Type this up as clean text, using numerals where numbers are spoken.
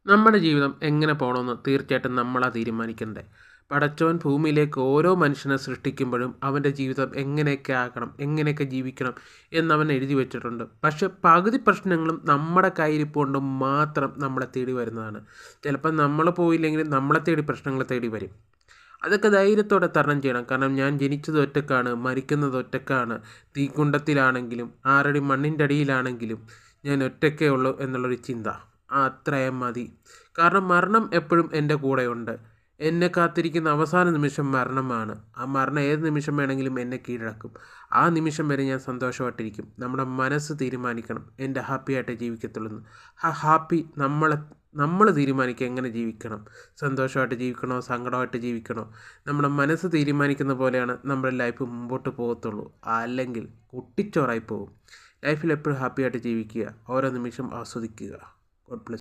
നമ്മുടെ ജീവിതം എങ്ങനെ പോകണമെന്ന് തീർച്ചയായിട്ടും നമ്മളാ തീരുമാനിക്കണ്ടേ. പടച്ചവൻ ഭൂമിയിലേക്ക് ഓരോ മനുഷ്യനെ സൃഷ്ടിക്കുമ്പോഴും അവൻ്റെ ജീവിതം എങ്ങനെയൊക്കെ ആക്കണം, എങ്ങനെയൊക്കെ ജീവിക്കണം എന്നവൻ എഴുതി വെച്ചിട്ടുണ്ട്. പക്ഷെ പകുതി പ്രശ്നങ്ങളും നമ്മുടെ കയ്യിരിപ്പ് കൊണ്ട് മാത്രം നമ്മളെ തേടി വരുന്നതാണ്. ചിലപ്പോൾ നമ്മൾ പോയില്ലെങ്കിലും നമ്മളെ തേടി പ്രശ്നങ്ങൾ തേടി വരും. അതൊക്കെ ധൈര്യത്തോടെ തരണം ചെയ്യണം. കാരണം ഞാൻ ജനിച്ചത് ഒറ്റക്കാണ്, മരിക്കുന്നത് ഒറ്റക്കാണ്. തീക്കുണ്ടത്തിലാണെങ്കിലും 6 അടി മണ്ണിൻ്റെ അടിയിലാണെങ്കിലും ഞാൻ ഒറ്റയ്ക്കേ ഉള്ളൂ എന്നുള്ളൊരു ചിന്ത അത്രയും മതി. കാരണം മരണം എപ്പോഴും എൻ്റെ കൂടെയുണ്ട്. എന്നെ കാത്തിരിക്കുന്ന അവസാന നിമിഷം മരണമാണ്. ആ മരണം ഏത് നിമിഷം വേണമെങ്കിലും എന്നെ കീഴടക്കും. ആ നിമിഷം വരെ ഞാൻ സന്തോഷമായിട്ടിരിക്കും. നമ്മുടെ മനസ്സ് തീരുമാനിക്കണം എൻ്റെ ഹാപ്പിയായിട്ട് ജീവിക്കത്തുള്ളൂ എന്ന്. ആ ഹാപ്പി നമ്മൾ തീരുമാനിക്കുക എങ്ങനെ ജീവിക്കണം. സന്തോഷമായിട്ട് ജീവിക്കണോ, സങ്കടമായിട്ട് ജീവിക്കണോ. നമ്മുടെ മനസ്സ് തീരുമാനിക്കുന്ന പോലെയാണ് നമ്മുടെ ലൈഫ് മുമ്പോട്ട് പോകത്തുള്ളൂ. അല്ലെങ്കിൽ കുട്ടിച്ചോറായി പോകും. ലൈഫിൽ എപ്പോഴും ഹാപ്പിയായിട്ട് ജീവിക്കുക, ഓരോ നിമിഷം ആസ്വദിക്കുക. God bless.